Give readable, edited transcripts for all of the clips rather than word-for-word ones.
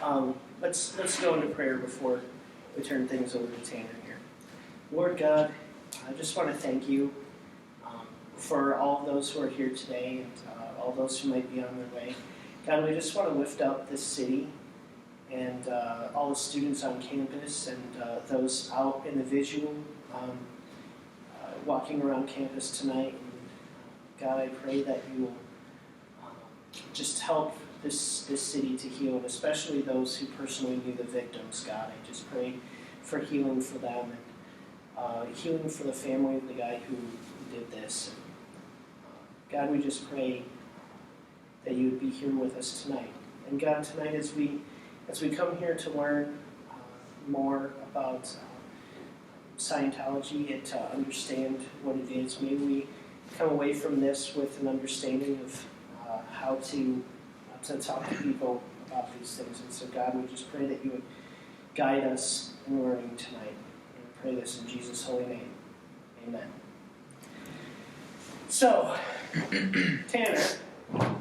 Let's go into prayer before we turn things over to Tanner here. Lord God, I just want to thank you for all of those who are here today and all those who might be on their way. God, we just want to lift up this city and all the students on campus and those out in the visual walking around campus tonight. And, God, I pray that you will just help this city to heal, and especially those who personally knew the victims, God. I just pray for healing for them and healing for the family of the guy who did this. And, God, we just pray that you would be here with us tonight. And God, tonight as we come here to learn more about Scientology and to understand what it is, may we come away from this with an understanding of how to talk to people about these things. And so, God, we just pray that you would guide us in learning tonight. And we pray this in Jesus' holy name. Amen. So, Tanner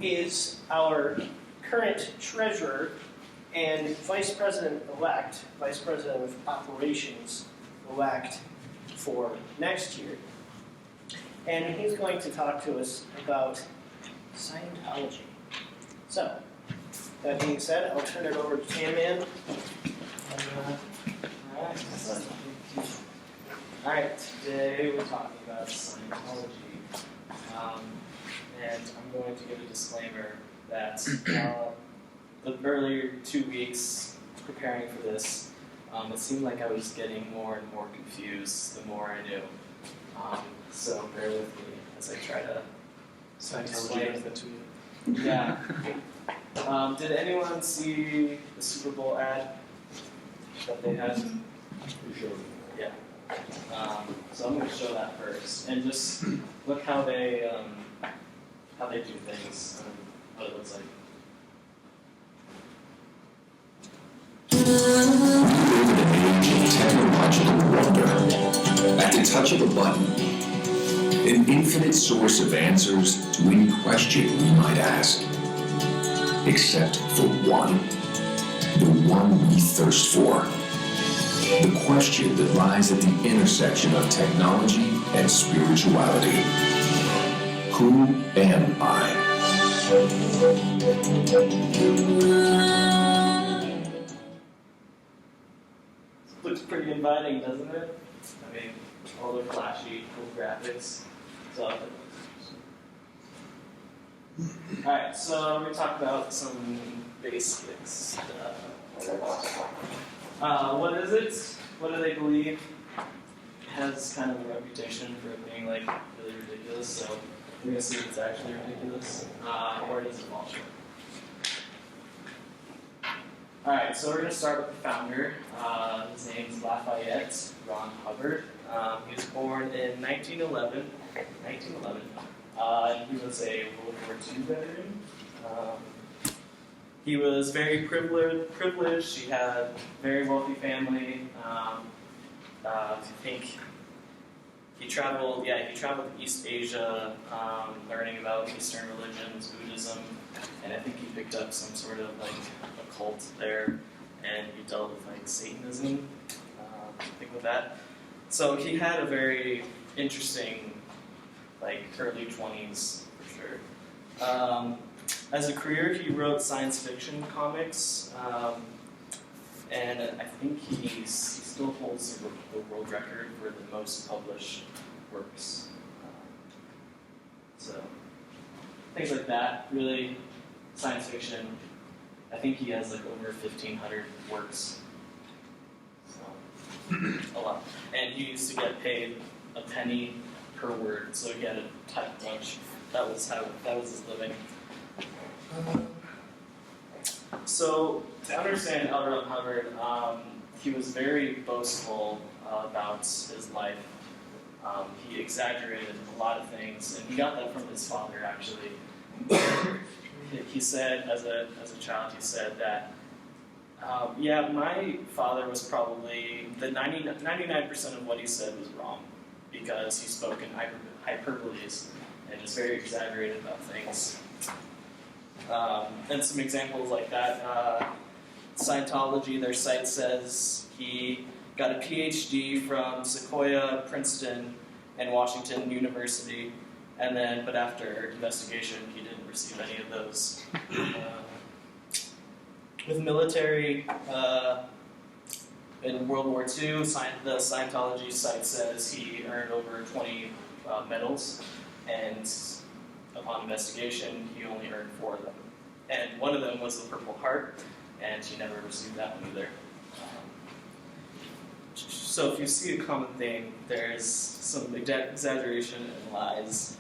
is our current treasurer and vice president-elect, vice president of operations-elect for next year. And he's going to talk to us about Scientology. So, that being said, I'll turn it over to Tan-Man. Alright, today we're talking about Scientology. And I'm going to give a disclaimer that the earlier 2 weeks preparing for this, it seemed like I was getting more and more confused the more I knew. So bear with me as I try to explain the tweet. Yeah. Did anyone see the Super Bowl ad that they had? For sure. Yeah. So I'm going to show that first, and just look how they do things and what it looks like. Technological wonder. At the touch of a button, an infinite source of answers to any question we might ask. Except for one. The one we thirst for. The question that lies at the intersection of technology and spirituality. Who am I? Looks pretty inviting, doesn't it? I mean, all the flashy, cool graphics. So, alright, so we're going to talk about some basic stuff. What is it? What do they believe? It has kind of a reputation for being like really ridiculous, so we're going to see if it's actually ridiculous, or does it fall short. Alright, so we're going to start with the founder. His name's Lafayette Ron Hubbard. He was born in 1911. He was a World War II veteran. He was very privileged. He had a very wealthy family. I think he traveled to East Asia, learning about Eastern religions, Buddhism, and I think he picked up some sort of like a cult there, and he dealt with like Satanism, thing with that. So he had a very interesting, like early 20s for sure. As a career, he wrote science fiction comics, and I think he still holds the world record for the most published works. So things like that, really, science fiction. I think he has like over 1,500 works. So a lot. And he used to get paid a penny per word, so he had to type a bunch. That was his living. So to understand L. Ron Hubbard, he was very boastful about his life. He exaggerated a lot of things, and he got that from his father, actually. He said, as a child, he said that, my father was probably, the 99% of what he said was wrong, because he spoke in hyperboles and just very exaggerated about things. And some examples like that, Scientology, their site says he got a PhD from Sequoia, Princeton, and Washington University, but after investigation, he didn't receive any of those. With military, in World War II, the Scientology site says he earned over 20 medals, and upon investigation, he only earned 4 of them. And one of them was the Purple Heart, and he never received that one either. So if you see a common theme, there's some exaggeration and lies.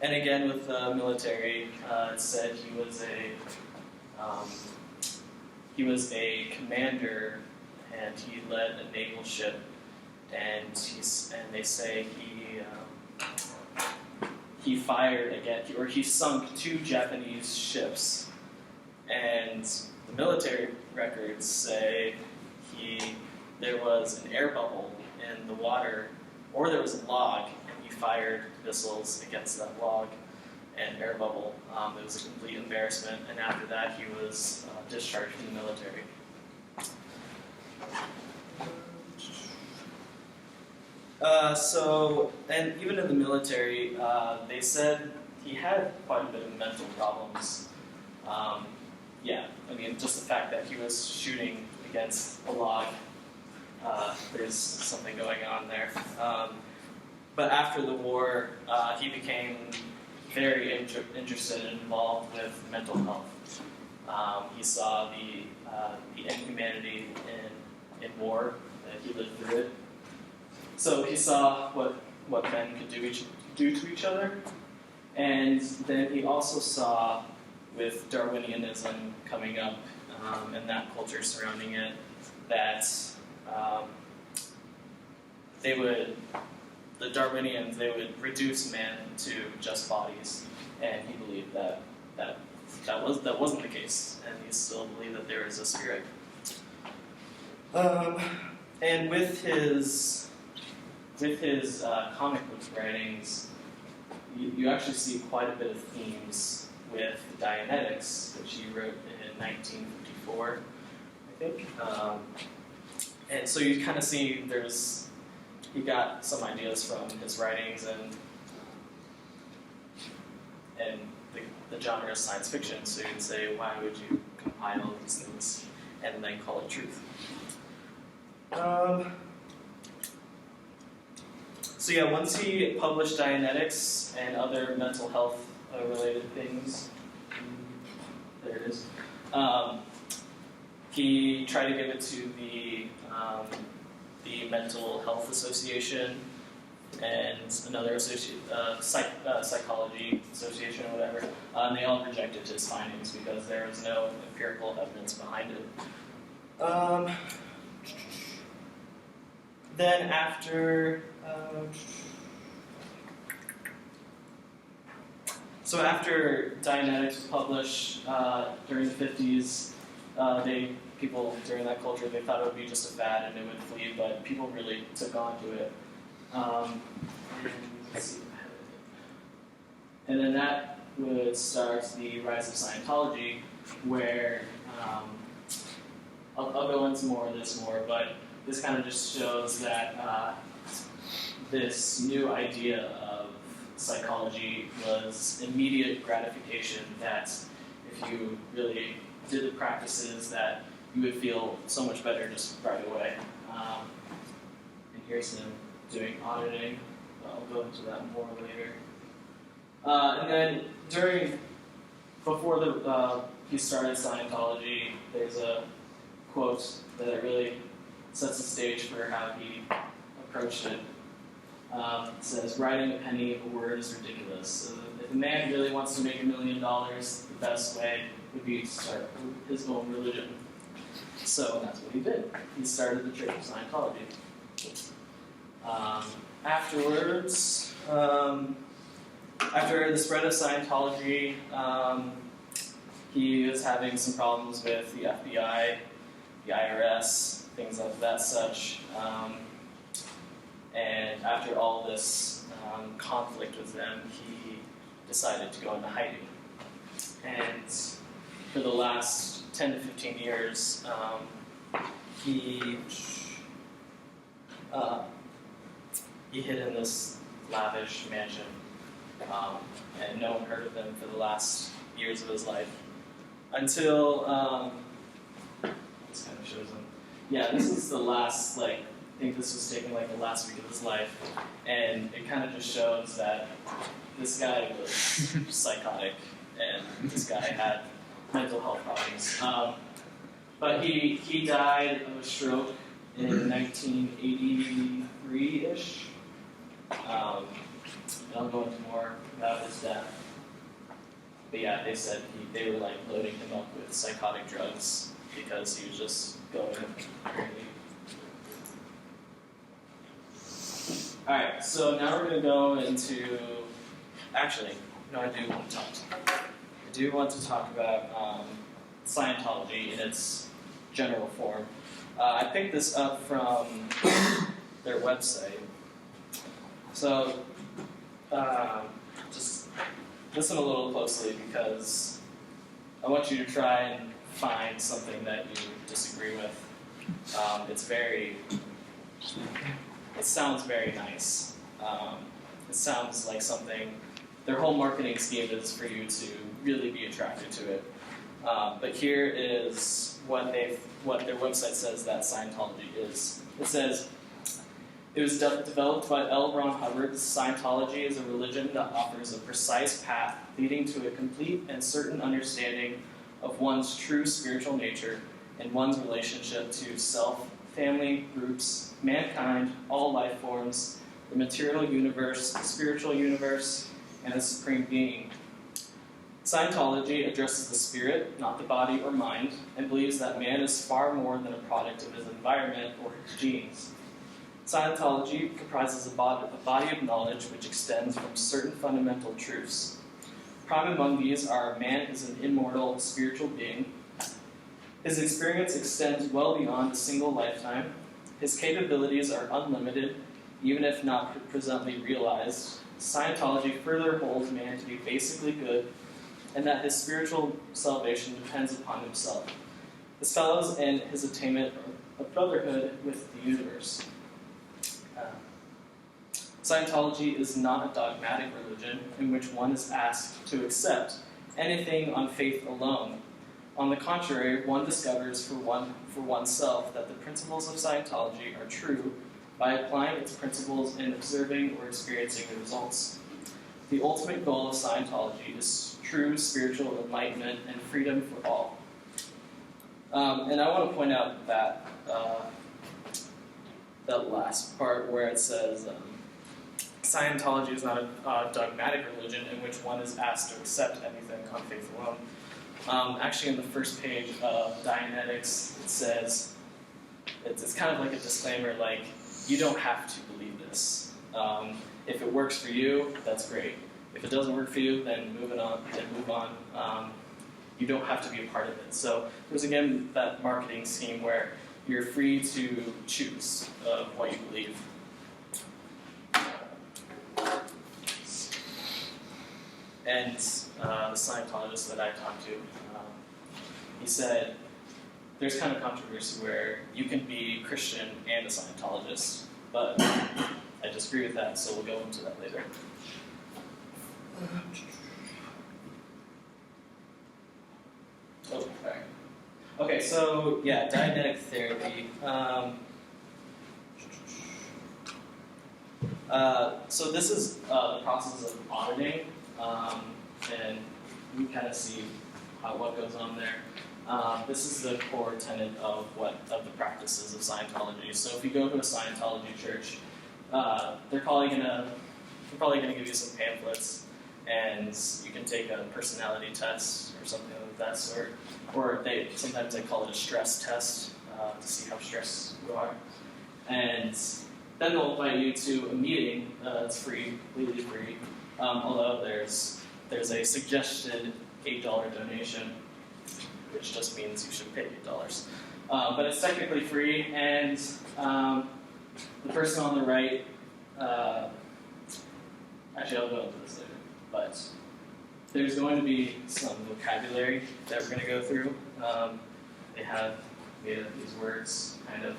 And again, with the military, it said he was a commander, and he led a naval ship, and they say he fired he sunk 2 Japanese ships, and the military records say there was an air bubble in the water, or there was a log, and he fired missiles against that log and air bubble. It was a complete embarrassment, and after that he was discharged from the military. And even in the military, they said he had quite a bit of mental problems. Just the fact that he was shooting against a log, there's something going on there. But after the war, he became very interested and involved with mental health. He saw the inhumanity in war, that he lived through it. So he saw what men could do to each other, and then he also saw, with Darwinianism coming up and that culture surrounding it, that the Darwinians, they would reduce man to just bodies, and he believed that wasn't the case, and he still believed that there is a spirit. And with his comic book writings, you actually see quite a bit of themes with Dianetics, which he wrote in 1954, I think. And so you kind of see he got some ideas from his writings and the genre of science fiction. So you'd say, why would you compile these things and then call it truth? Once he published Dianetics and other mental health related things, there it is, he tried to give it to the Mental Health Association and another psychology association or whatever, and they all rejected his findings because there was no empirical evidence behind it. Then after Dianetics was published during the 50s, people during that culture, they thought it would be just a fad and it would flee, but people really took on to it. And then that would start the rise of Scientology, where I'll go into more of this but this kind of just shows that this new idea of psychology was immediate gratification, that if you really did the practices that you would feel so much better just right away. And here's him doing auditing. I'll go into that more later. And then before he started Scientology, there's a quote that really sets the stage for how he approached it. It says, "Writing a penny a word is ridiculous. So if a man really wants to make $1 million, the best way would be to start his own religion." So that's what he did. He started the Church of Scientology. Afterwards, after the spread of Scientology, he was having some problems with the FBI, the IRS, things like that such. And after all this conflict with them, he decided to go into hiding. And for the last 10 to 15 years, he hid in this lavish mansion, and no one heard of him for the last years of his life. Until, this kind of shows him. Yeah, this is the last, I think this was taken the last week of his life, and it kind of just shows that this guy was psychotic, and this guy had mental health problems. But he died of a stroke in 1983-ish. And I'll go into more about his death. But yeah, they said they were loading him up with psychotic drugs because he was just going crazy. Alright, so now we're going to go into... Actually, no, I do want to talk about Scientology in its general form. I picked this up from their website. So, just listen a little closely because I want you to try and find something that you disagree with. It sounds very nice. It sounds like something, their whole marketing scheme is for you to really be attracted to it. But here is what their website says that Scientology is. It says, it was developed by L. Ron Hubbard. Scientology is a religion that offers a precise path leading to a complete and certain understanding of one's true spiritual nature and one's relationship to self, family, groups, mankind, all life forms, the material universe, the spiritual universe, and the supreme being. Scientology addresses the spirit, not the body or mind, and believes that man is far more than a product of his environment or his genes. Scientology comprises a body of knowledge which extends from certain fundamental truths. Prime among these are man is an immortal spiritual being. His experience extends well beyond a single lifetime. His capabilities are unlimited, even if not presently realized. Scientology further holds man to be basically good, and that his spiritual salvation depends upon himself. This follows in his attainment of brotherhood with the universe. Scientology is not a dogmatic religion in which one is asked to accept anything on faith alone. On the contrary, one discovers for oneself that the principles of Scientology are true by applying its principles and observing or experiencing the results. The ultimate goal of Scientology is true spiritual enlightenment and freedom for all. And I want to point out that that last part where it says Scientology is not a dogmatic religion in which one is asked to accept anything on faith alone. Actually, in the first page of Dianetics, it says, it's kind of like a disclaimer, you don't have to believe this. If it works for you, that's great. If it doesn't work for you, then move on. You don't have to be a part of it. So there's again that marketing scheme where you're free to choose what you believe. And the Scientologist that I talked to, he said, there's kind of controversy where you can be Christian and a Scientologist, but I disagree with that, so we'll go into that later. Oh, sorry. Okay, so yeah, Dianetic therapy. So this is the process of auditing, and you can kind of see what goes on there. This is the core tenet of the practices of Scientology. So if you go to a Scientology church, they're probably gonna give you some pamphlets, and you can take a personality test or something of that sort. Or sometimes they call it a stress test to see how stressed you are. And then they'll invite you to a meeting. It's free, completely free. Although there's a suggested $8 donation, which just means you should pay $8. But it's technically free, and the person on the right, actually I'll go into this later, but there's going to be some vocabulary that we're going to go through, They have made up these words, kind of,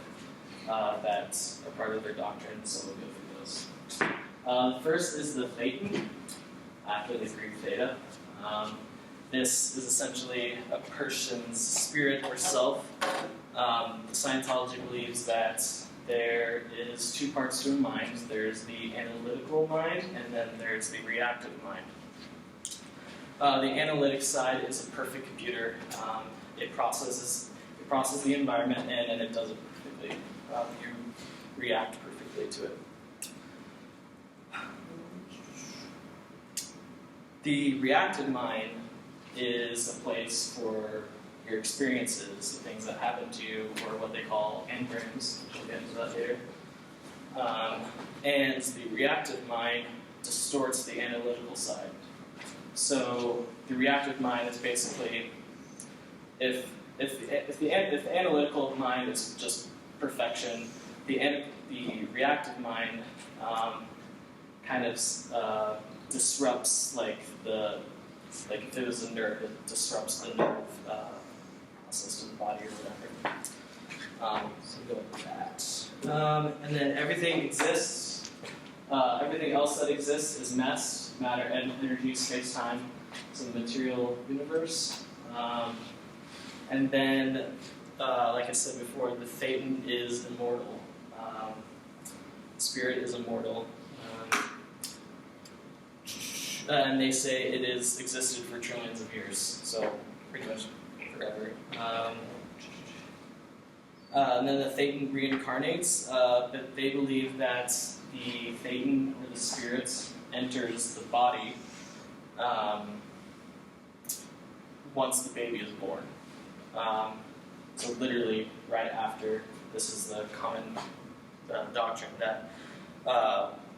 that are part of their doctrine, so we'll go through those. First is the Thetan, after the Greek theta. This is essentially a person's spirit or self. Scientology believes that there is two parts to a mind. There's the analytical mind, and then there's the reactive mind. The analytic side is a perfect computer. It processes the environment, and it does it perfectly. You react perfectly to it. The reactive mind is a place for your experiences, the things that happen to you, or what they call engrams, which we'll get into that later. And the reactive mind distorts the analytical side. So the reactive mind is basically, if the analytical mind is just perfection, the reactive mind kind of disrupts, like if it was a nerve, it disrupts the nerve process to the body or whatever. So go with that. And then everything exists. Everything else that exists is matter, and energy, space, time. So the material universe. And then, like I said before, the Thetan is immortal. Spirit is immortal. And they say it is existed for trillions of years, so pretty much forever. And then the Thetan reincarnates, but they believe that the Thetan, or the spirit, enters the body once the baby is born. So literally, right after, this is the common doctrine that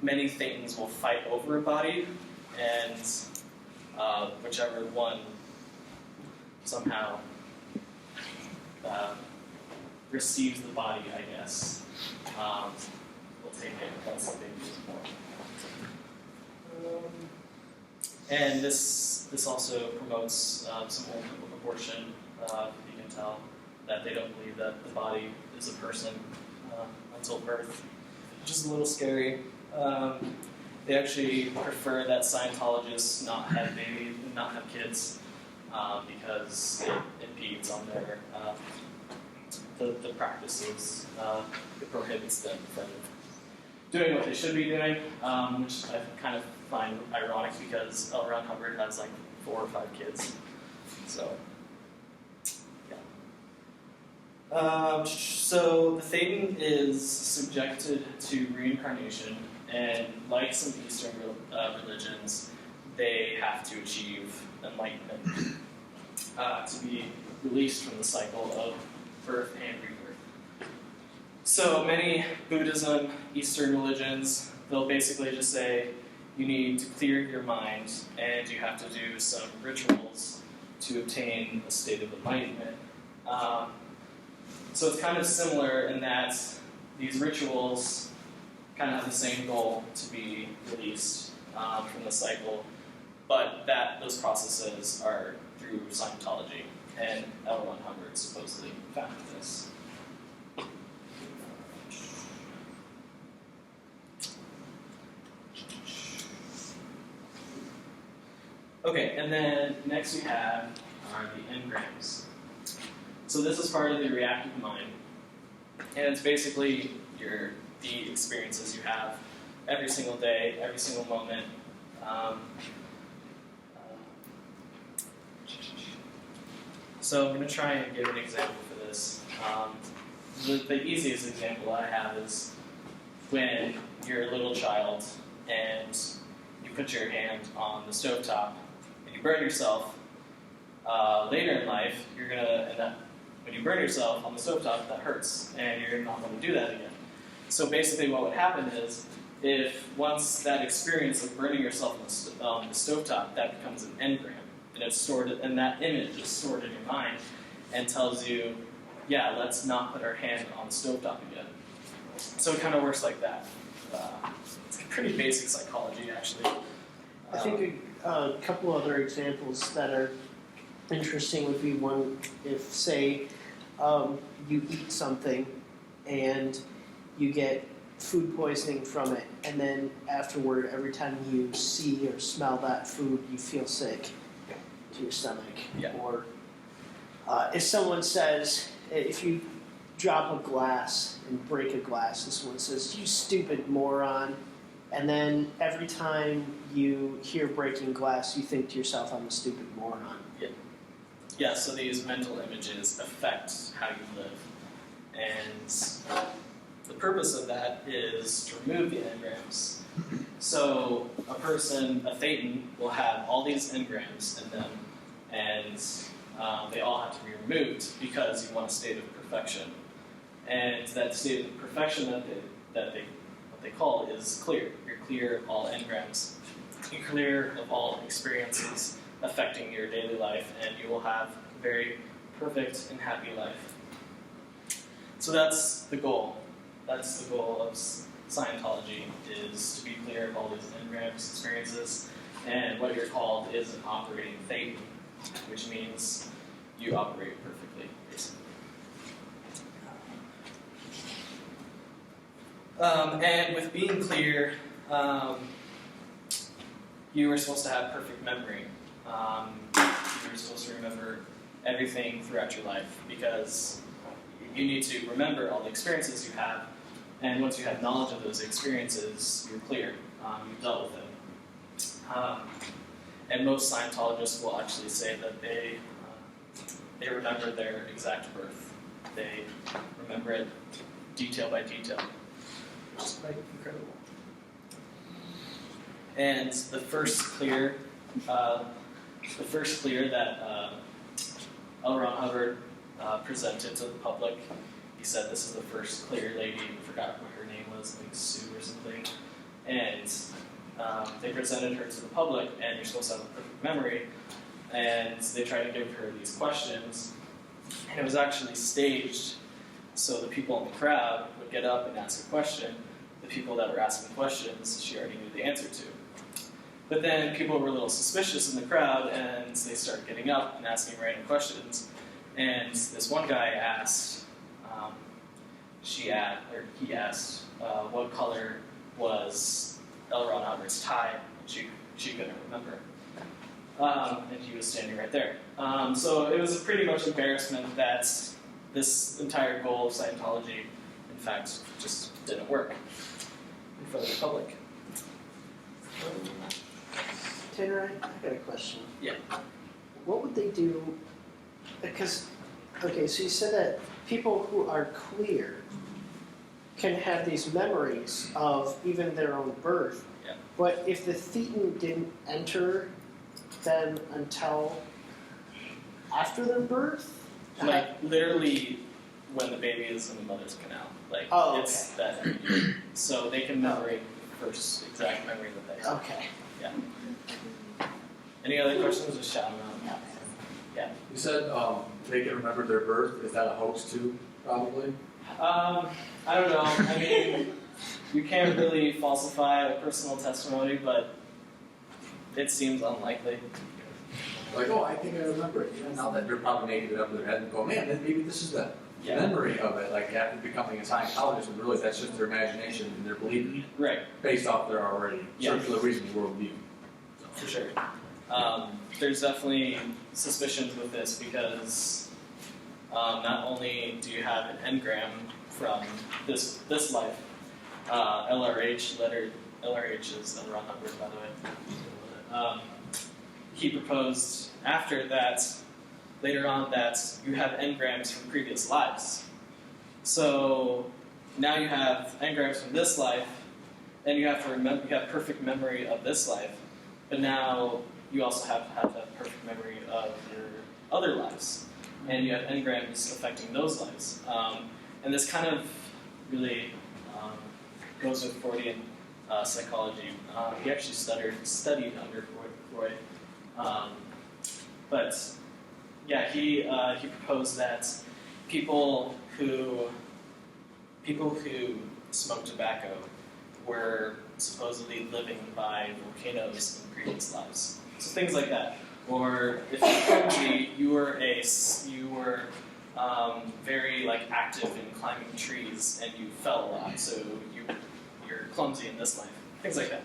many Thetans will fight over a body, and whichever one somehow receives the body, I guess, will take it once the baby is born. And this also promotes some form of abortion. You can tell that they don't believe that the body is a person until birth, which is a little scary. They actually prefer that Scientologists not have babies, not have kids, because it impedes on their the practices. It prohibits them from doing what they should be doing, which I kind of find ironic because L. Ron Hubbard has like 4 or 5 kids. So, yeah. So the Thetan is subjected to reincarnation. And like some Eastern religions, they have to achieve enlightenment to be released from the cycle of birth and rebirth. So many Buddhism, Eastern religions, they'll basically just say, you need to clear your mind and you have to do some rituals to obtain a state of enlightenment. So it's kind of similar in that these rituals kind of have the same goal to be released from the cycle, but those processes are through Scientology, and L. Ron Hubbard supposedly founded this. Okay, and then next we have are the engrams. So this is part of the reactive mind, and it's basically the experiences you have every single day, every single moment. So I'm going to try and give an example for this. The easiest example I have is when you're a little child and you put your hand on the stovetop and you burn yourself. Later in life, you're going to, when you burn yourself on the stovetop, that hurts, and you're not going to do that again. So basically what would happen is, if once that experience of burning yourself on the stovetop, that becomes an engram, and it's stored, and that image is stored in your mind, and tells you, yeah, let's not put our hand on the stovetop again. So it kind of works like that. It's pretty basic psychology, actually. I think a couple other examples that are interesting would be one if, say, you eat something and you get food poisoning from it, and then afterward, every time you see or smell that food, you feel sick to your stomach. Yeah. Or if someone says, if you drop a glass and break a glass, and someone says, "You stupid moron," and then every time you hear breaking glass, you think to yourself, "I'm a stupid moron." Yeah, so these mental images affect how you live. And the purpose of that is to remove the engrams. So a person, a thetan, will have all these engrams in them, and they all have to be removed because you want a state of perfection. And that state of perfection what they call is clear. You're clear of all engrams. You're clear of all experiences affecting your daily life, and you will have a very perfect and happy life. So that's the goal. That's the goal of Scientology, is to be clear of all these engrams experiences. And what you're called is an operating thetan, which means you operate perfectly, basically. And with being clear, you were supposed to have perfect memory. You were supposed to remember everything throughout your life, because you need to remember all the experiences you have, and once you have knowledge of those experiences, you're clear. You've dealt with them. And most Scientologists will actually say that they remember their exact birth. They remember it detail by detail, which is quite incredible. And the first clear that L. Ron Hubbard presented to the public, he said this is the first clear lady. I forgot what her name was, like Sue or something. And they presented her to the public, and you're supposed to have a perfect memory. And they tried to give her these questions, and it was actually staged so the people in the crowd would get up and ask a question. The people that were asking questions, she already knew the answer to. But then people were a little suspicious in the crowd, and they started getting up and asking random questions. And this one guy asked, he asked, what color was L. Ron Hubbard's tie? And she couldn't remember. And he was standing right there. So it was pretty much embarrassment that this entire goal of Scientology, in fact, just didn't work in front of the public. Tanner, I got a question. Yeah. What would they do? Because, okay, so you said that people who are clear can have these memories of even their own birth. Yeah. But if the thetan didn't enter them until after their birth? Like, literally when the baby is in the mother's canal. Like, it's that. So they can remember the first exact memory that they have. Okay. Yeah. Any other questions? Just shout them out. Yeah. You said they can remember their birth. Is that a hoax too, probably? I don't know. I mean, you can't really falsify a personal testimony, but it seems unlikely. Like, oh, I think I remember it. Even now that they're probably making it up in their head and go, man, then maybe this is the memory of it. Like after becoming a Scientologist, and really that's just their imagination and their belief, Right. based off their already circular reasoning worldview. For sure. There's definitely suspicions with this because not only do you have an engram from this life, LRH is L. Ron Hubbard, by the way. He proposed after that, later on, that you have engrams from previous lives. So now you have engrams from this life, and you have to remember, you have perfect memory of this life, but now you also have to have perfect memory of your other lives, and you have engrams affecting those lives. And this kind of really goes with Freudian psychology. He actually studied under Freud. But yeah, he proposed that people who smoke tobacco were supposedly living by volcanoes in previous lives. So things like that. Or if you're clumsy, you were very like active in climbing trees and you fell a lot, so you're clumsy in this life. Things like that.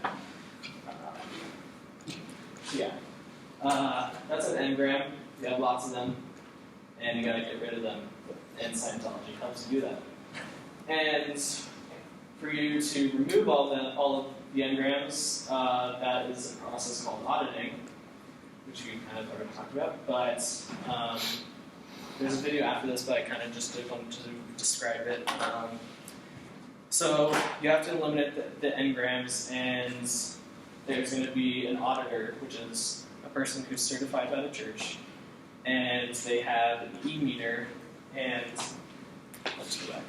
That's an engram. You have lots of them, and you gotta get rid of them. And Scientology helps you do that. And for you to remove all of the engrams, that is a process called auditing, which we kind of already talked about. But there's a video after this, but I kind of just did want to describe it. So you have to eliminate the engrams, and there's going to be an auditor, which is a person who's certified by the church, and they have an e-meter, and let's go back.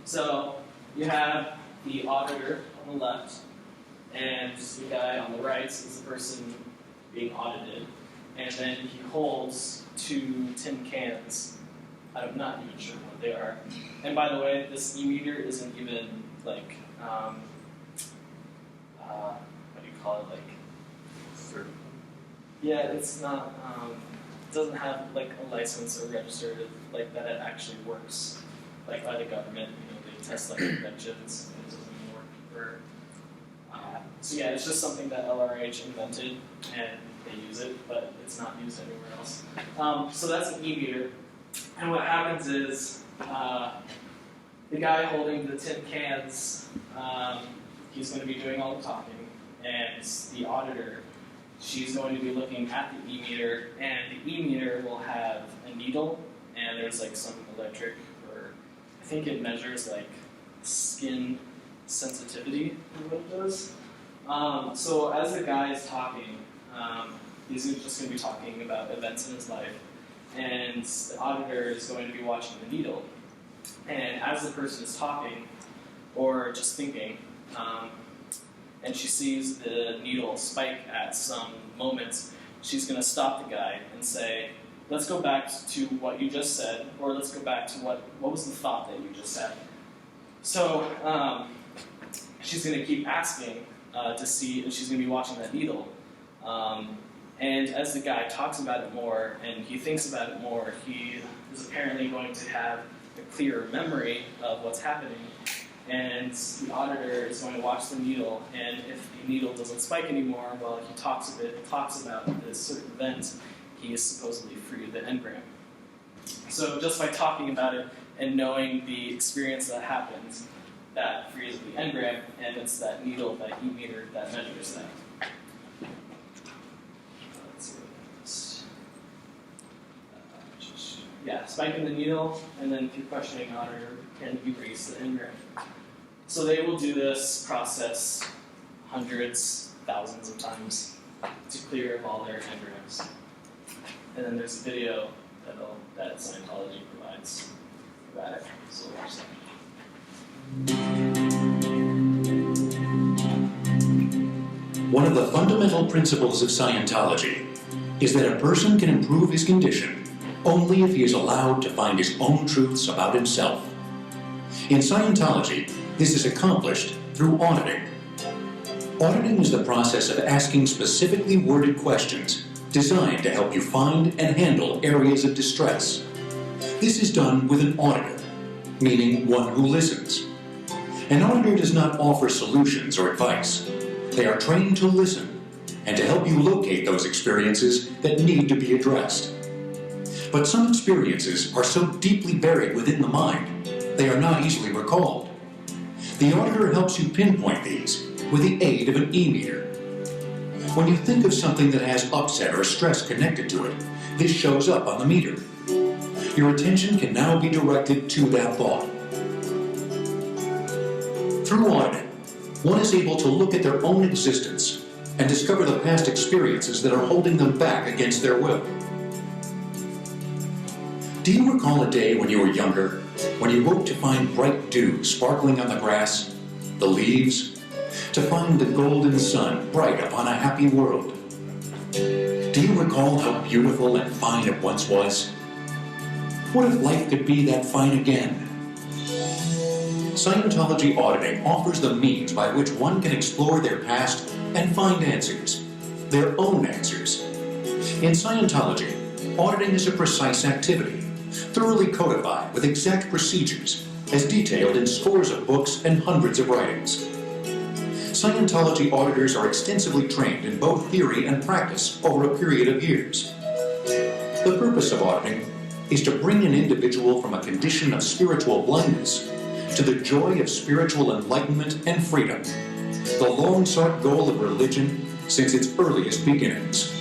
So you have the auditor on the left, and the guy on the right is the person being audited, and then he holds 2 tin cans. I'm not even sure what they are. And by the way, this e-meter isn't even like, what do you call it, like, yeah, it's not, it doesn't have like a license or registered, like that it actually works, like by the government, they test like inventions, and it doesn't work for, so yeah, it's just something that LRH invented, and they use it, but it's not used anywhere else. So that's an e-meter, and what happens is, the guy holding the tin cans, he's going to be doing all the talking, and the auditor, she's going to be looking at the e-meter, and the e-meter will have a needle, and there's like some electric, or I think it measures like skin sensitivity is what it does. So as the guy is talking, he's just going to be talking about events in his life, and the auditor is going to be watching the needle. And as the person is talking, or just thinking, and she sees the needle spike at some moments, she's going to stop the guy and say, let's go back to what you just said, or let's go back to what was the thought that you just said. So she's going to keep asking to see, and she's going to be watching that needle. And as the guy talks about it more, and he thinks about it more, he is apparently going to have a clearer memory of what's happening. And the auditor is going to watch the needle, and if the needle doesn't spike anymore while he talks about this certain event, he is supposedly free of the engram. So just by talking about it and knowing the experience that happens, that frees the engram, and it's that needle, that e-meter, that measures that. Let's see what else. Yeah, spiking the needle, and then if you're questioning the auditor, can erase the engram. So they will do this process hundreds, thousands of times to clear all their engrams. And then there's a video that Scientology provides about it. So we'll watch that. One of the fundamental principles of Scientology is that a person can improve his condition only if he is allowed to find his own truths about himself. In Scientology, this is accomplished through auditing. Auditing is the process of asking specifically worded questions designed to help you find and handle areas of distress. This is done with an auditor, meaning one who listens. An auditor does not offer solutions or advice. They are trained to listen and to help you locate those experiences that need to be addressed. But some experiences are so deeply buried within the mind, they are not easily recalled. The auditor helps you pinpoint these with the aid of an e-meter. When you think of something that has upset or stress connected to it, this shows up on the meter. Your attention can now be directed to that thought. Through auditing, one is able to look at their own existence and discover the past experiences that are holding them back against their will. Do you recall a day when you were younger, when you woke to find bright dew sparkling on the grass, the leaves, to find the golden sun bright upon a happy world? Do you recall how beautiful and fine it once was? What if life could be that fine again? Scientology auditing offers the means by which one can explore their past and find answers, their own answers. In Scientology, auditing is a precise activity, thoroughly codified with exact procedures, as detailed in scores of books and hundreds of writings. Scientology auditors are extensively trained in both theory and practice over a period of years. The purpose of auditing is to bring an individual from a condition of spiritual blindness to the joy of spiritual enlightenment and freedom, the long-sought goal of religion since its earliest beginnings.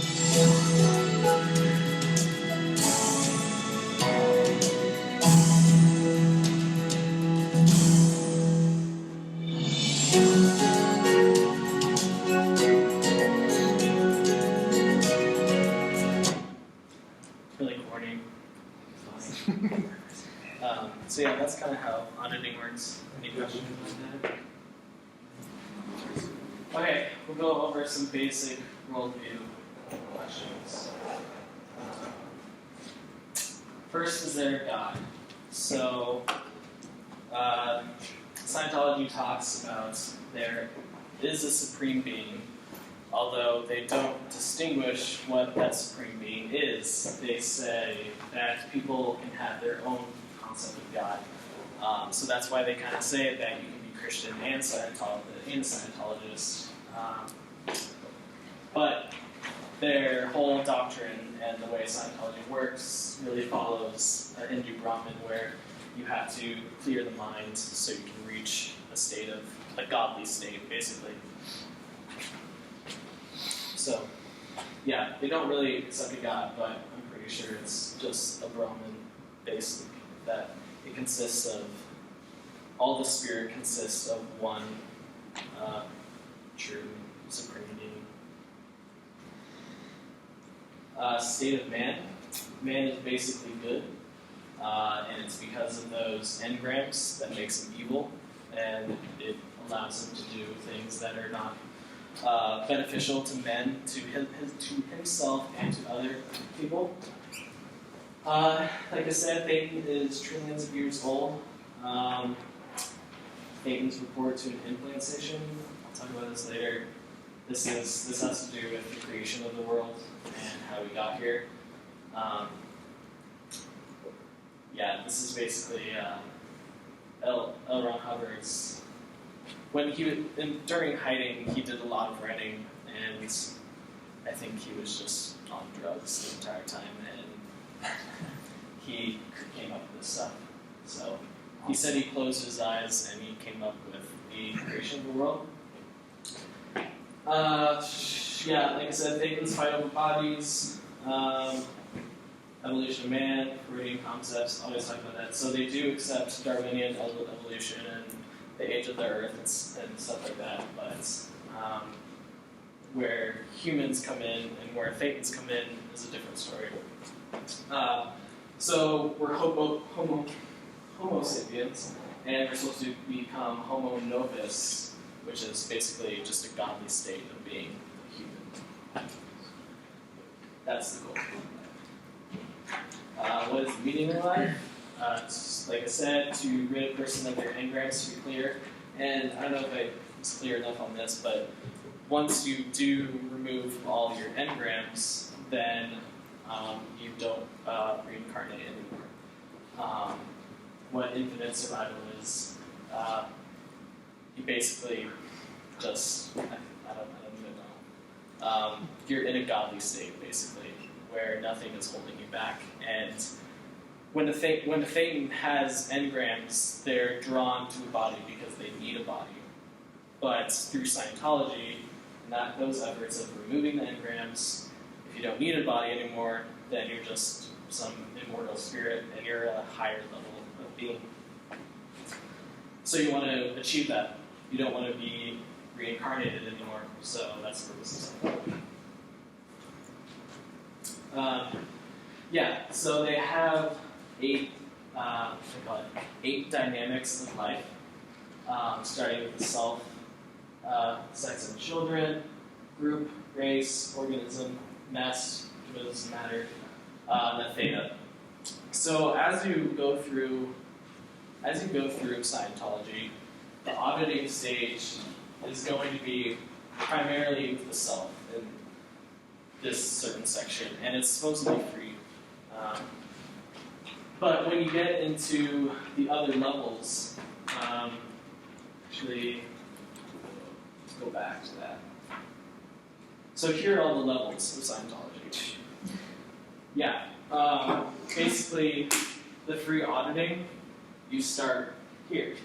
Really corny. So yeah, that's kind of how auditing works. Any questions on that? Okay, we'll go over some basic worldview questions. First, is there a God? So, Scientology talks about there is a supreme being, although they don't distinguish what that supreme being is. They say that people can have their own concept of God. So that's why they kind of say that you can be Christian and Scientologist. But their whole doctrine and the way Scientology works really follows a Hindu Brahmin, where you have to clear the mind so you can reach a state of a godly state, basically. So, yeah, they don't really accept a God, but I'm pretty sure it's just a Brahmin, basically, that it consists of, all the spirit consists of one true supreme being. State of man. Man is basically good, and it's because of those engrams that makes him evil, and it allows him to do things that are not beneficial to men, to himself, and to other people. Like I said, Phaeton is trillions of years old. Phaeton's report to an implant station. I'll talk about this later. This has to do with the creation of the world and how we got here. Yeah, this is basically L. Ron Hubbard's. When during hiding, he did a lot of writing, and I think he was just on drugs the entire time, and he came up with this stuff. So he said he closed his eyes and he came up with the creation of the world. Yeah, like I said, Phaeton's fight over bodies, evolution of man, Freudian concepts, always talk about that. So they do accept Darwinian evolution and the age of the earth and stuff like that, but where humans come in and where Phaetons come in is a different story. So we're Homo sapiens, and we're supposed to become Homo novus, which is basically just a godly state of being human. That's the goal. What is the meaning of life? It's, like I said, to rid a person of their engrams, to be clear. And I don't know if I was clear enough on this, but once you do remove all your engrams, then you don't reincarnate anymore. What infinite survival is, you basically just, I don't even know. You're in a godly state, basically, where nothing is holding you back. And when the Phaeton has engrams, they're drawn to a body because they need a body. But through Scientology, those efforts of removing the engrams, if you don't need a body anymore, then you're just some immortal spirit, and you're at a higher level of being. So you want to achieve that. You don't want to be reincarnated anymore. So that's the purpose of Scientology. Yeah, so they have 8 dynamics of life, starting with the self, sex and children, group, race, organism, nest, it doesn't matter, then theta. So as you go through as you go through Scientology, the auditing stage is going to be primarily with the self in this certain section, and it's supposed to be free. But when you get into the other levels, actually, let's go back to that. So here are all the levels of Scientology. Yeah, basically, the free auditing, you start here.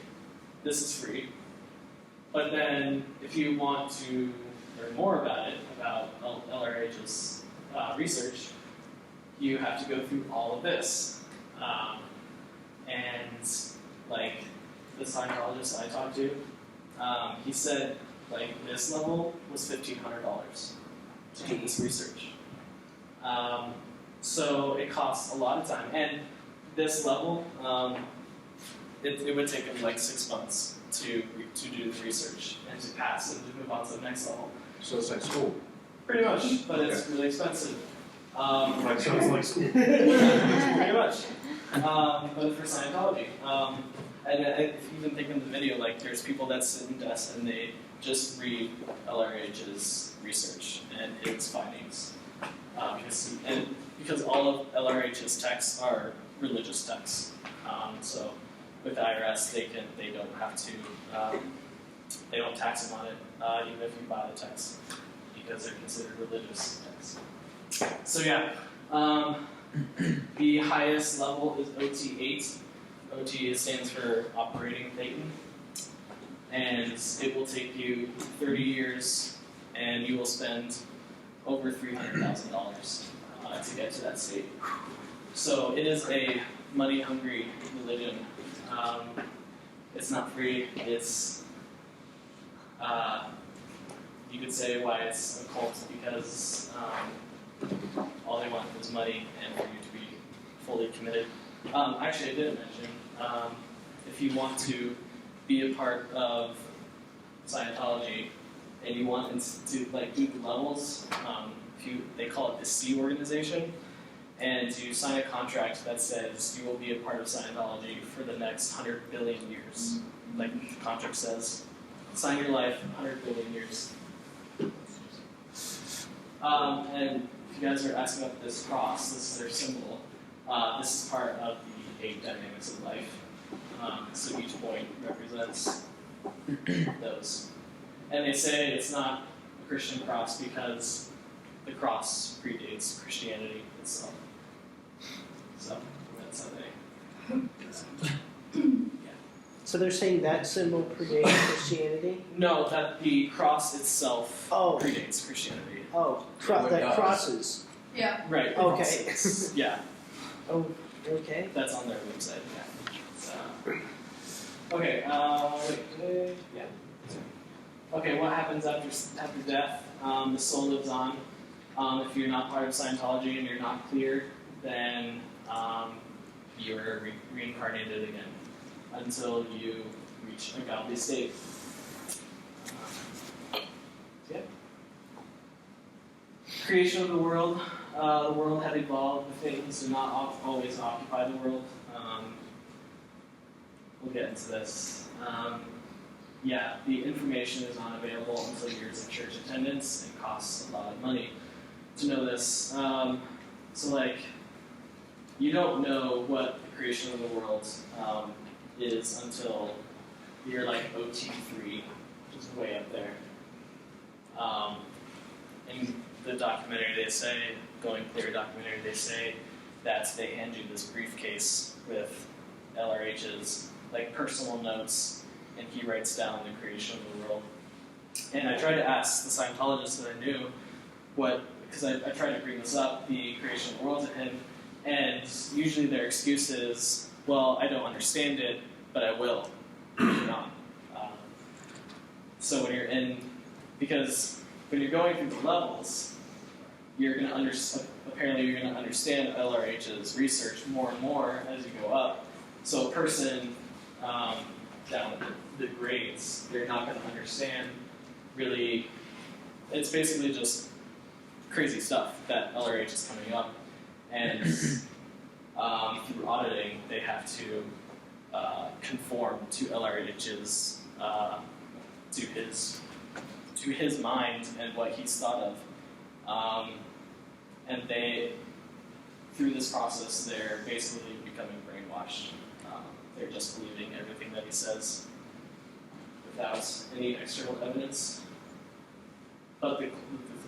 This is free. But then, if you want to learn more about it, about LRH's research, you have to go through all of this. And like the Scientologist I talked to, he said like this level was $1,500 to do this research. So it costs a lot of time. And this level, it would take him like 6 months to do the research and to pass and to move on to the next level. So it's like school. Pretty much, but it's really expensive. Like sounds like school. Pretty much. But for Scientology. And if you even think in the video, like there's people that sit in desks and they just read LRH's research and his findings. Because all of LRH's texts are religious texts. So with the IRS, they don't have to, they don't tax them on it, even if you buy the text, because they're considered religious texts. So yeah, the highest level is OT8. OT stands for Operating Thetan, and it will take you 30 years, and you will spend over $300,000 to get to that state. So it is a money-hungry religion. It's not free. It's you could say why it's a cult, because all they want is money and for you to be fully committed. Actually, I didn't mention, if you want to be a part of Scientology and you want to like do the levels, they call it the C organization, and you sign a contract that says you will be a part of Scientology for the next 100 billion years. Like the contract says, sign your life 100 billion years. And if you guys are asking about this cross, this is their symbol. This is part of the 8 dynamics of life. So each point represents those. And they say it's not a Christian cross because the cross predates Christianity itself. So that's how they. So they're saying that symbol predates Christianity? No, that the cross itself Oh. predates Christianity. Oh, Yeah, that it crosses. Yeah. Right. Okay. Yeah, Oh, okay. that's on their website. Yeah. So, okay. Yeah. Okay. What happens after death? The soul lives on. If you're not part of Scientology and you're not clear, then you're reincarnated again until you reach a godly state. Yeah. Creation of the world. The world had evolved. The things do not always occupy the world. We'll get into this. Yeah, the information is not available until years of church attendance. It costs a lot of money to know this. So, like, you don't know what the creation of the world is until you're like OT3, which is way up there. In the documentary, they say, Going Clear documentary, they say that they hand you this briefcase with LRH's like personal notes, and he writes down the creation of the world. And I tried to ask the Scientologist that I knew because I tried to bring this up, the creation of the world to him, and usually their excuse is, well, I don't understand it, but I will. Not. So because when you're going through the levels, you're going to apparently you're going to understand LRH's research more and more as you go up. So a person down at the grades, they're not going to understand really. It's basically just crazy stuff that LRH is coming up, and through auditing, they have to conform to LRH's to his mind and what he's thought of, and they, through this process, they're basically becoming brainwashed. They're just believing everything that he says without any external evidence. But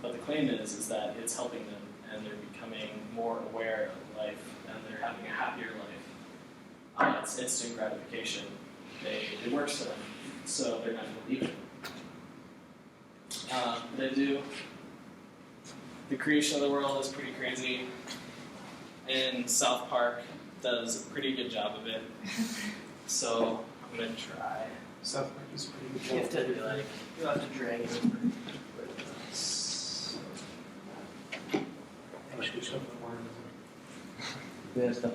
the claim is that it's helping them, and they're becoming more aware of life, and they're having a happier life. It's instant gratification. It works for them, so they're not believing. They do. The creation of the world is pretty crazy, and South Park does a pretty good job of it. So I'm gonna try. South Park is pretty good. You have to, you'll have to drag it over. Actually, something more. They have stuff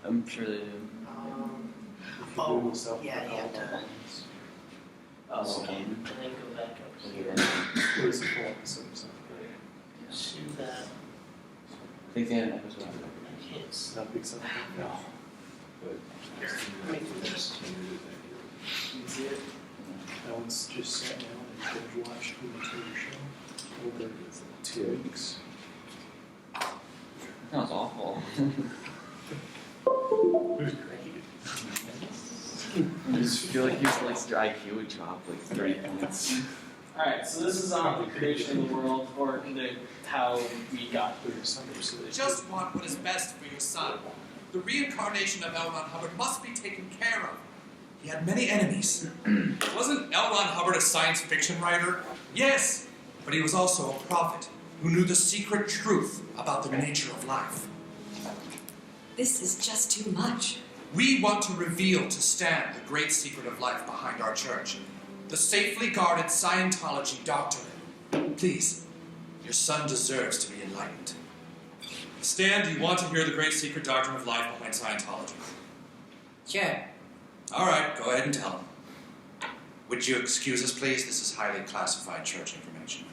I'm sure they do. Oh, yeah, you have to. Okay. And then go back up here. What is the full episode or something? Just do that. I think they had an episode. Hits. Not big something? No. Make this easier. That one's just sat down and binge watched the entire show over 2 weeks. That sounds awful. It was great. I just feel like your IQ would drop like 30 points. Alright, so this is on the creation of the world, or how we got here. Just want what is best for your son. The reincarnation of L. Ron Hubbard must be taken care of. He had many enemies. Wasn't L. Ron Hubbard a science fiction writer? Yes, but he was also a prophet who knew the secret truth about the nature of life. This is just too much. We want to reveal to Stan the great secret of life behind our church, the safely guarded Scientology doctrine. Please, your son deserves to be enlightened. Stan, do you want to hear the great secret doctrine of life behind Scientology? Sure. All right, go ahead and tell him. Would you excuse us, please? This is highly classified church information.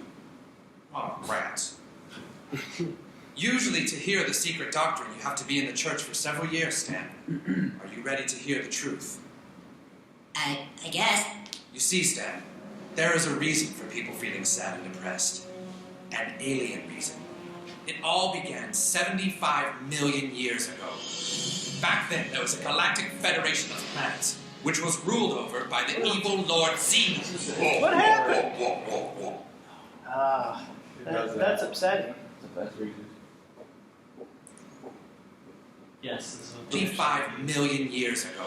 Oh, rats. Usually, to hear the secret doctrine, you have to be in the church for several years, Stan. Are you ready to hear the truth? I guess. You see, Stan, there is a reason for people feeling sad and depressed. An alien reason. It all began 75 million years ago. Back then, there was a galactic federation of planets, which was ruled over by the evil Lord Xenu. What happened? Whoa. That's upsetting. That's the best reason. Yes, this is what 25 million years ago.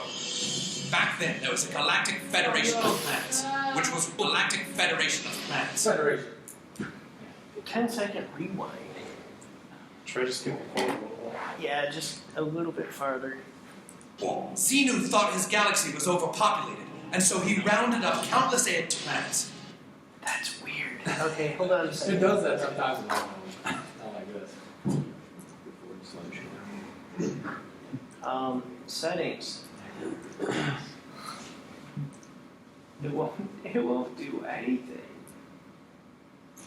Back then, there was a galactic federation of planets, which was galactic federation of planets. Federation. 10-second rewind. Try to skip a little while. Yeah, just a little bit farther. Xenu thought his galaxy was overpopulated, and so he rounded up countless alien planets. That's weird. Okay, hold on a second. It does that sometimes. Not like this. Settings. It won't do anything.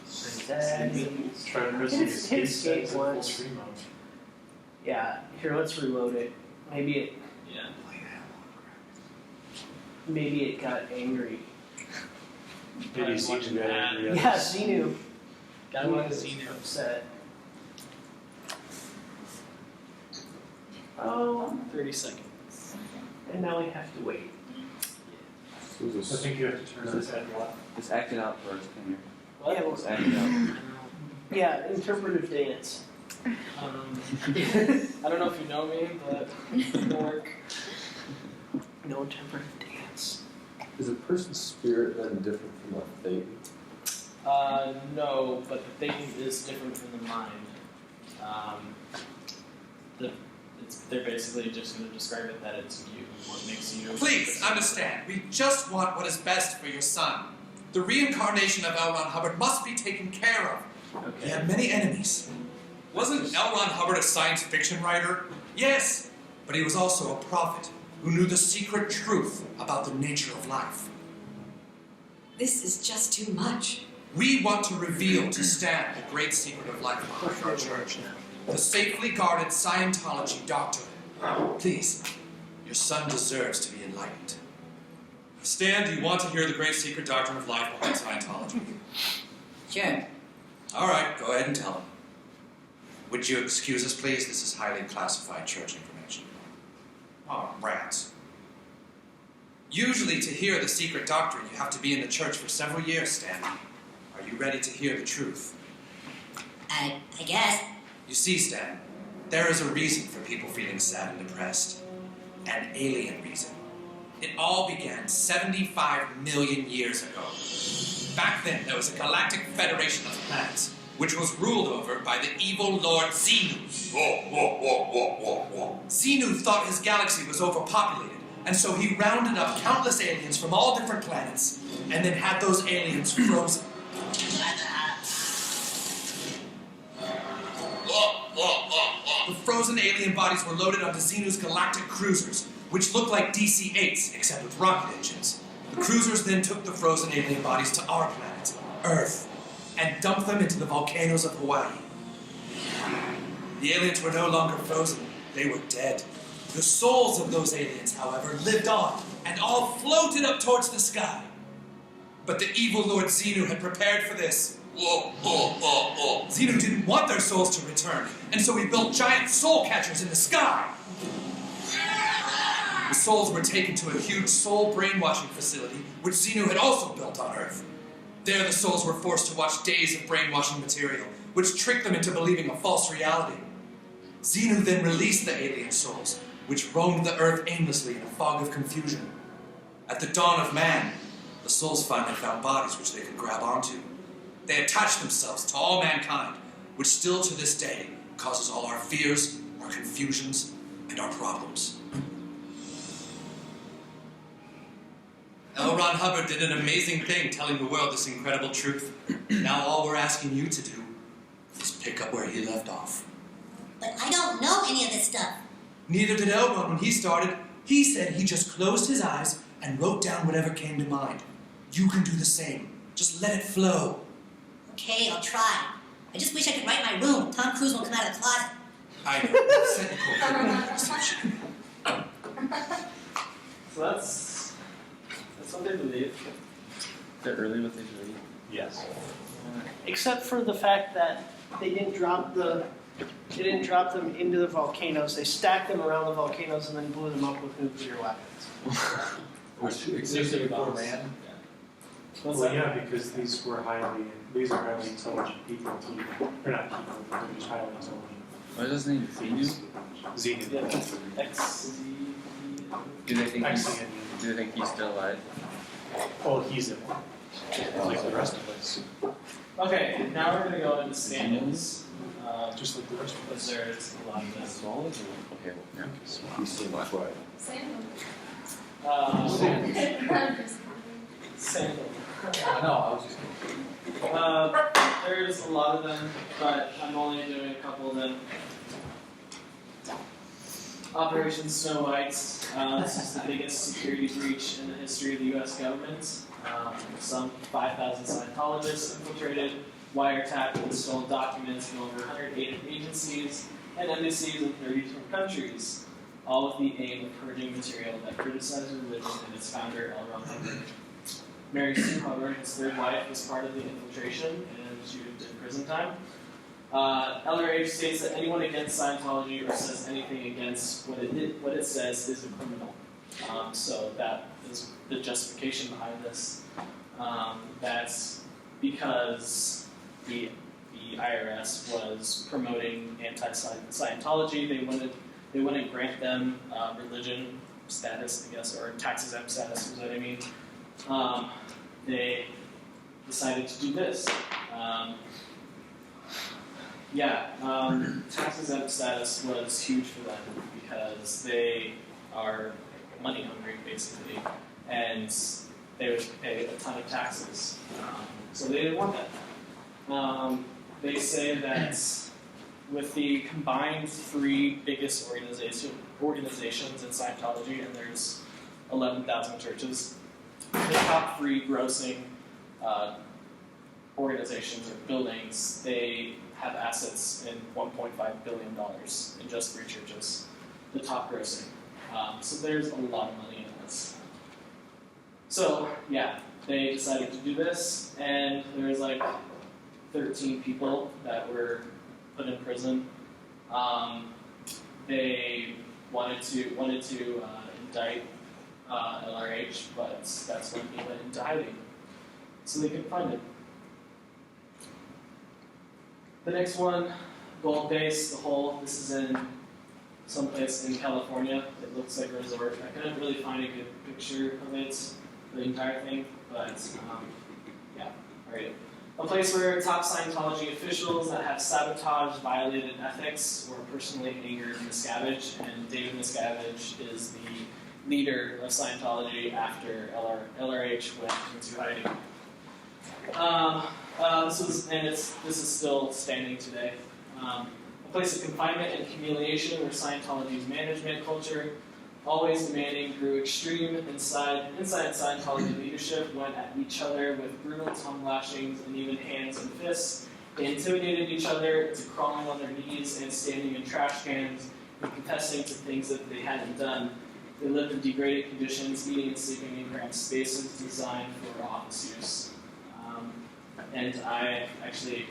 Settings. Try to press Hit escape escape full once. screen mode. Yeah, here, let's reload it. Maybe it got angry. Maybe you see too bad. Yeah, Xenu. Gotta want to see you. Upset. 30 seconds. And now we have to wait. I think you have to turn this head left. Just act it out first, can you? Yeah, well, Just act it out. yeah, interpretive dance. I don't know if you know me, but it'll work. No interpretive dance. Is a person's spirit then different from a thing? No, but the thing is different from the mind. They're basically just going to describe it that it's you, what makes you. Please understand, we just want what is best for your son. The reincarnation of L. Ron Hubbard must be taken care of. Okay. He had many enemies. Wasn't L. Ron Hubbard a science fiction writer? Yes, but he was also a prophet who knew the secret truth about the nature of life. This is just too much. We want to reveal to Stan the great secret of life behind our church, the safely guarded Scientology doctrine. Please, Your son deserves to be enlightened. Stan, do you want to hear the great secret doctrine of life behind Scientology? Sure. All right, go ahead and tell him. Would you excuse us, please? This is highly classified church information. Oh, rats. Usually, to hear the secret doctrine, you have to be in the church for several years, Stan. Are you ready to hear the truth? I guess. You see, Stan, there is a reason for people feeling sad and depressed. An alien reason. It all began 75 million years ago. Back then, there was a galactic federation of planets, which was ruled over by the evil Lord Xenu. Xenu thought his galaxy was overpopulated, and so he rounded up countless aliens from all different planets, and then had those aliens frozen. The frozen alien bodies were loaded onto Xenu's galactic cruisers, which looked like DC-8s, except with rocket engines. The cruisers then took the frozen alien bodies to our planet, Earth, and dumped them into the volcanoes of Hawaii. The aliens were no longer frozen, they were dead. The souls of those aliens, however, lived on, and all floated up towards the sky. But the evil Lord Xenu had prepared for this. Xenu didn't want their souls to return, and so he built giant soul catchers in the sky. The souls were taken to a huge soul brainwashing facility, which Xenu had also built on Earth. There the souls were forced to watch days of brainwashing material, which tricked them into believing a false reality. Xenu then released the alien souls, which roamed the Earth aimlessly in a fog of confusion. At the dawn of man, the souls finally found bodies which they could grab onto. They attached themselves to all mankind, which still to this day causes all our fears, our confusions, and our problems. L. Ron Hubbard did an amazing thing telling the world this incredible truth. Now all we're asking you to do is pick up where he left off. But I don't know any of this stuff. Neither did L. Ron when he started. He said he just closed his eyes and wrote down whatever came to mind. You can do the same. Just let it flow. Okay, I'll try. I just wish I could write my room. Tom Cruise won't come out of the closet. I know. So that's what they believe. They're early with these reading. Yes. Except for the fact that they didn't drop them into the volcanoes. They stacked them around the volcanoes and then blew them up with nuclear weapons. Which existed before man. Well, yeah, because these are highly intelligent people. They're not people, they're just highly intelligent. What is his name? Xenu? Xenu. Yeah. Do they think he's still alive? Oh, he's it. Like the rest of us. Okay, now we're going to go into Stanton's. Just like the rest of us. There's a lot of them. Okay, yeah. He's still alive. Sangren. No, I was just There's a lot of them, but I'm only doing a couple of them. Operation Snow White. This is the biggest security breach in the history of the U.S. government. Some 5,000 Scientologists infiltrated, wiretapped, and stole documents from over 100 agencies and embassies in 30 different countries, all with the aim of purging material that criticized religion and its founder, L. Ron Hubbard. Mary Sue Hubbard, his third wife, was part of the infiltration, and she did prison time. LRH states that anyone against Scientology or says anything against what it says is a criminal. So that is the justification behind this. That's because the IRS was promoting anti-Scientology. They wouldn't grant them religion status, I guess, or tax-exempt status is what I mean. They decided to do this. Tax-exempt status was huge for them because they are money hungry, basically, and they would pay a ton of taxes. So they didn't want that. They say that with the combined three biggest organizations in Scientology, and there's 11,000 churches, the top three grossing organizations or buildings, they have assets in $1.5 billion in just three churches, the top grossing. So there's a lot of money in this. So yeah, they decided to do this, and there was like 13 people that were put in prison. They wanted to indict LRH, but that's when he went into hiding, so they couldn't find him. The next one, Gold Base, the hole. This is in someplace in California. It looks like a resort. I couldn't really find a good picture of it, the entire thing, but yeah, alright. A place where top Scientology officials that have sabotaged, violated ethics, were personally angered Miscavige, and David Miscavige is the leader of Scientology after LRH went into hiding. This is still standing today. A place of confinement and humiliation where Scientology's management culture, always demanding, grew extreme. Inside Scientology leadership went at each other with brutal tongue lashings and even hands and fists. They intimidated each other to crawling on their knees and standing in trash cans and confessing to things that they hadn't done. They lived in degraded conditions, eating and sleeping in cramped spaces designed for office use. And I actually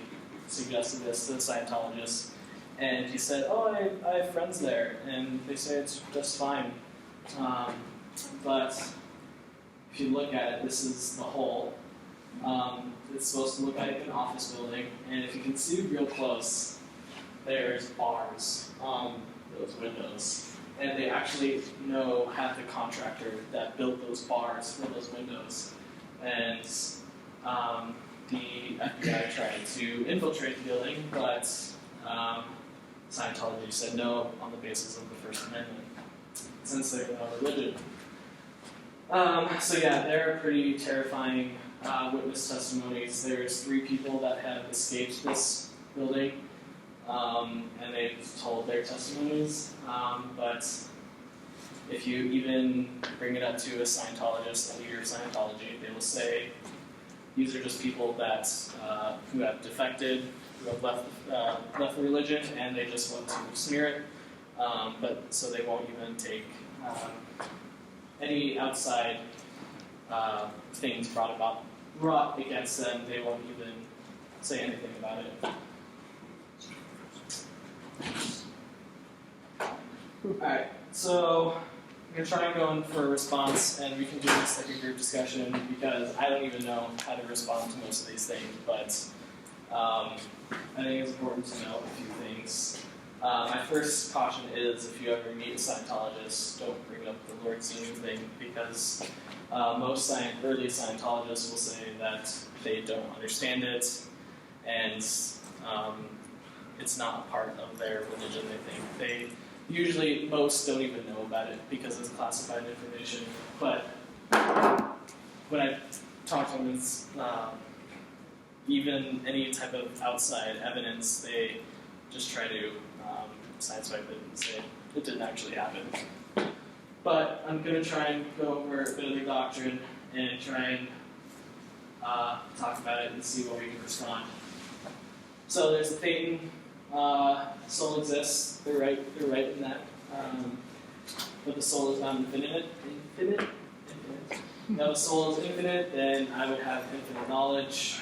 suggested this to the Scientologist, and he said, "Oh, I have friends there, and they say it's just fine." But if you look at it, this is the hole. It's supposed to look like an office building, and if you can see real close, there's bars on those windows. And they actually have the contractor that built those bars for those windows. And the FBI tried to infiltrate the building, but Scientology said no on the basis of the First Amendment, since they're no religion. So yeah, there are pretty terrifying witness testimonies. There's 3 people that have escaped this building, and they've told their testimonies. But if you even bring it up to a Scientologist, a leader of Scientology, they will say these are just people that who have defected, who have left the religion, and they just want to smear it. But so they won't even take any outside things brought against them. They won't even say anything about it. Alright, so I'm going to try and go in for a response, and we can do this like a group discussion, because I don't even know how to respond to most of these things, but I think it's important to know a few things. My first caution is, if you ever meet a Scientologist, don't bring up the Lord seeing thing, because most early Scientologists will say that they don't understand it, and it's not part of their religion, they think. Usually, most don't even know about it because it's classified information. But when I talk to them, it's, even any type of outside evidence, they just try to sideswipe it and say it didn't actually happen. But I'm going to try and go over a bit of the doctrine and try and talk about it and see what we can respond. So there's the Thetan. Soul exists. They're right in that. But the soul is not infinite. Now, if soul is infinite, then I would have infinite knowledge,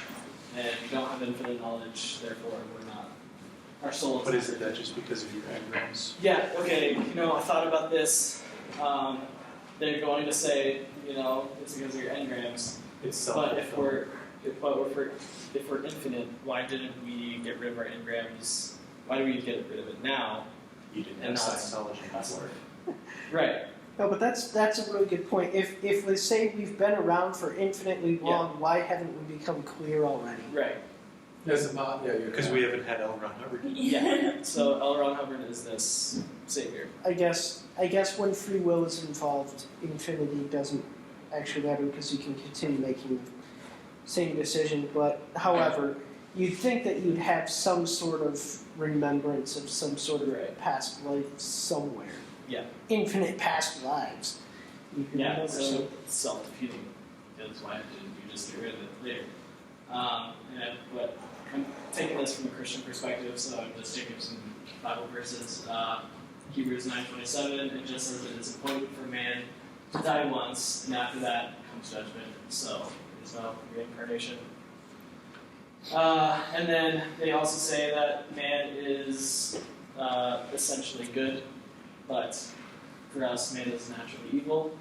and we don't have infinite knowledge, therefore we're not. Our soul is. But is it that just because of your engrams? Yeah. Okay. I thought about this. They're going to say, it's because of your engrams. It's But if we're infinite, why didn't we get rid of our engrams? Why do we get rid of it now? You didn't And have not Scientology before. Right. No, but that's a really good point. If let's say we've been around for infinitely long, why haven't we become clear already? Right. Because we haven't had L. Ron Hubbard. Yeah. So L. Ron Hubbard is this savior. I guess when free will is involved, infinity doesn't actually matter because you can continue making the same decision. But however, you'd think that you'd have some sort of remembrance of some sort of past life somewhere. Yeah. Infinite past lives. You can remember So some- it's self-defeating. That's why didn't you just get rid of it later? But I'm taking this from a Christian perspective, so I'm just taking some Bible verses. Hebrews 9:27, it just says it is appointed for man to die once, and after that comes judgment. So there's no reincarnation. And then they also say that man is essentially good, but for us, man is naturally evil.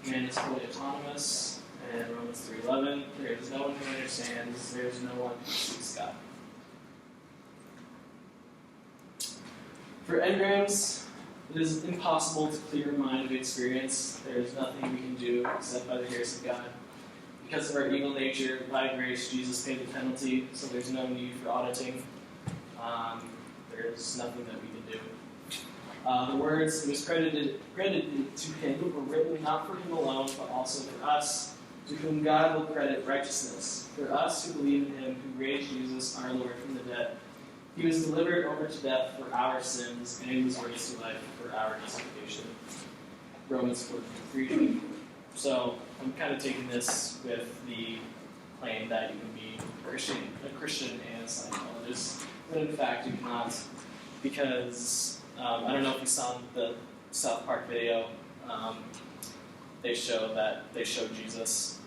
Man is fully autonomous. And Romans 3:11, there is no one who understands, there is no one who seeks God. For engrams, it is impossible to clear your mind of experience. There is nothing we can do except by the grace of God. Because of our evil nature, by grace, Jesus paid the penalty, so there's no need for auditing. There's nothing that we can do. The words it was credited to him were written not for him alone, but also for us, to whom God will credit righteousness. For us who believe in him, who raised Jesus, our Lord, from the dead. He was delivered over to death for our sins, and he was raised to life for our justification. Romans 4:3. So I'm kind of taking this with the claim that you can be a Christian and a Scientologist, but in fact you cannot, because I don't know if you saw the South Park video. They show Jesus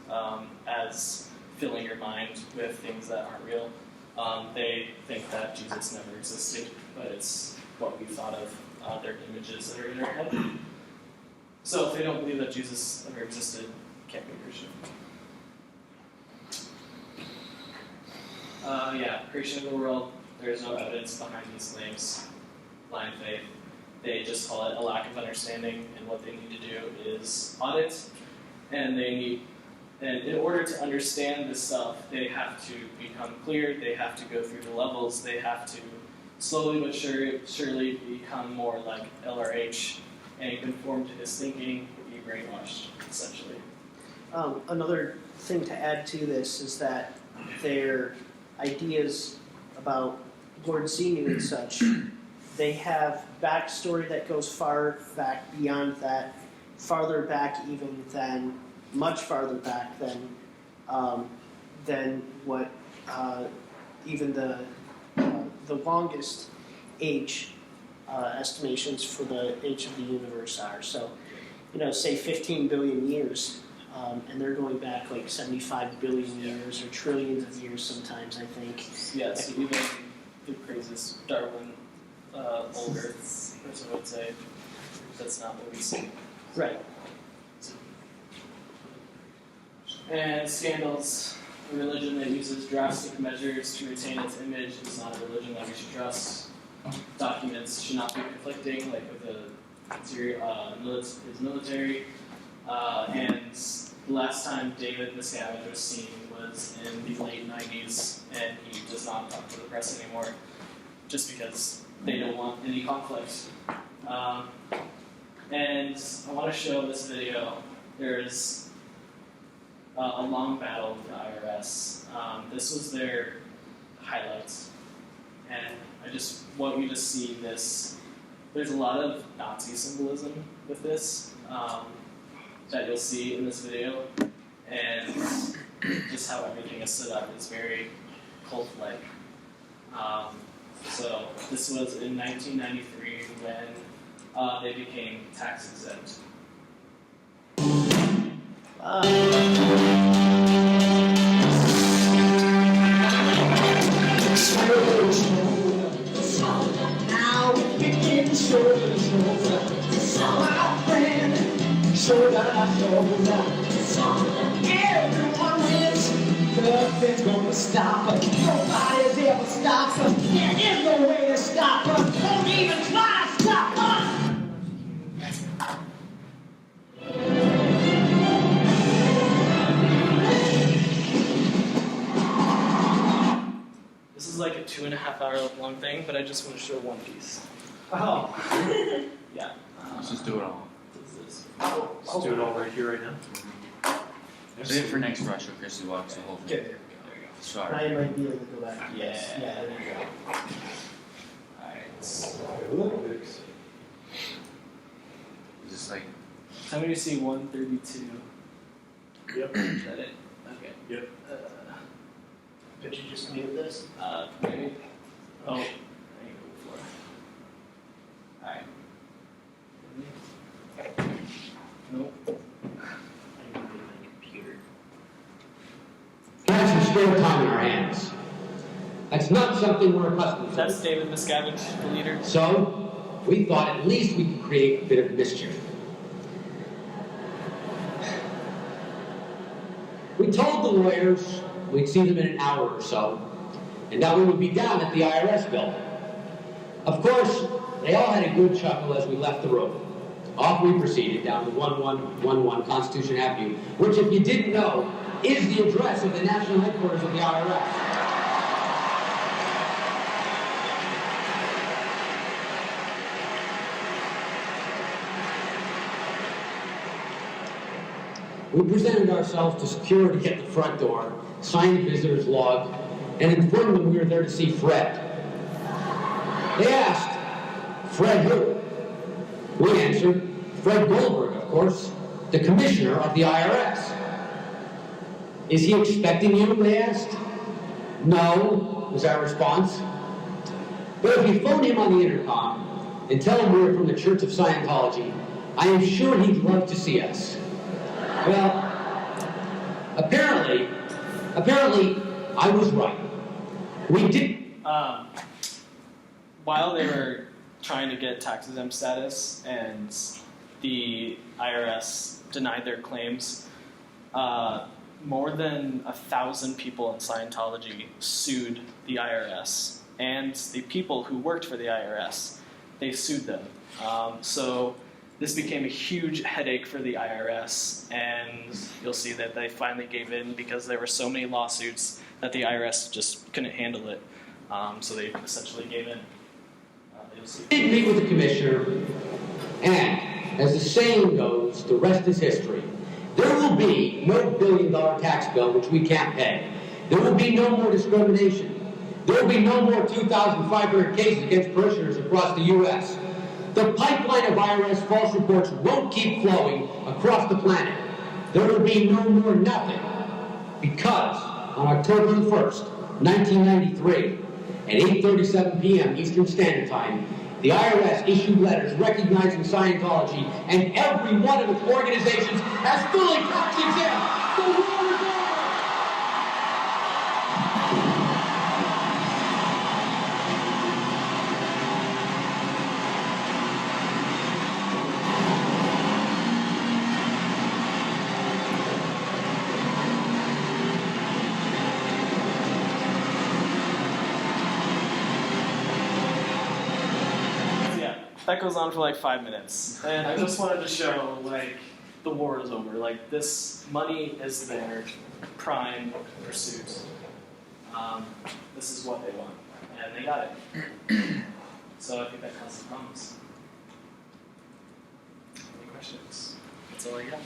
as filling your mind with things that aren't real. They think that Jesus never existed, but it's what we thought of their images that are in our head. So if they don't believe that Jesus ever existed, can't be a Christian. Creation of the world, there is no evidence behind these claims. Blind faith. They just call it a lack of understanding, and what they need to do is audit, and in order to understand this stuff, they have to become clear, they have to go through the levels, they have to slowly but surely become more like LRH and conform to his thinking, be brainwashed, essentially. Another thing to add to this is that their ideas about Lord Xenu and such, they have backstory that goes far back beyond that, farther back even than, much farther back than what even the longest age estimations for the age of the universe are. So, say 15 billion years, and they're going back like 75 billion years or trillions of years sometimes, I think. Yeah, so even the craziest Darwin old Earth person would say that's not what we see. Right. And scandals, a religion that uses drastic measures to retain its image is not a religion that we should trust. Documents should not be conflicting, like with his military. And the last time David Miscavige was seen was in the late 90s, and he does not talk to the press anymore, just because they don't want any conflict. And I want to show this video. There's a long battle with the IRS. This was their highlights, and I just want you to see this. There's a lot of Nazi symbolism with this that you'll see in this video, and just how everything is set up is very cult-like. So this was in 1993 when they became tax exempt. Now begin to show the shoulder. My friend, shoulder to shoulder. Everyone wins. Nothing's gonna stop us. Nobody's ever stopped us. There is no way to stop us. Don't even try to stop us. This is like a 2.5 hour long thing, but I just want to show one piece. Oh. Yeah. Let's just do it all. Let's do it all right here, right now. Save it for next rush or Christi walks the whole thing. Okay, there There you go. Sorry. I might be able to go back. Yeah. Yeah, there you go. Alright. Just like, How many see 132? Yep. Is that it? Okay. Yep. Did you just mute this? Maybe. Oh, I need to go before. Alright. not something we're accustomed to. That's David Miscavige, the leader. So, we thought at least we could create a bit of mischief. We told the lawyers we'd see them in an hour or so, and that we would be down at the IRS building. Of course, they all had a good chuckle as we left the room. Off we proceeded down to 1111 Constitution Avenue, which, if you didn't know, is the address of the national headquarters of the IRS. We presented ourselves to security at the front door, signed the visitor's log, and informed them we were there to see Fred. They asked, "Fred who?" We answered, "Fred Goldberg, of course, the commissioner of the IRS." "Is he expecting you?" they asked. "No," was our response. "But if you phone him on the intercom and tell him we're from the Church of Scientology, I am sure he'd love to see us." Well, apparently, I was right. We did. While they were trying to get tax-exempt status and the IRS denied their claims, more than 1,000 people in Scientology sued the IRS, and the people who worked for the IRS, they sued them. So this became a huge headache for the IRS, and you'll see that they finally gave in because there were so many lawsuits that the IRS just couldn't handle it. So they essentially gave in. You'll see. We did meet with the commissioner, and as the saying goes, the rest is history. There will be no billion-dollar tax bill which we can't pay. There will be no more discrimination. There will be no more 2,500 cases against parishioners across the U.S. The pipeline of IRS false reports won't keep flowing across the planet. There will be no more nothing, because on October the 1st, 1993, at 8:37 p.m. Eastern Standard Time, the IRS issued letters recognizing Scientology and every one of its organizations as fully tax-exempt. The war is over! That goes on for like 5 minutes, and I just wanted to show like the war is over. Like this money is their prime pursuit. This is what they want, and they got it. So I think that counts as a promise. Any questions? That's all I got.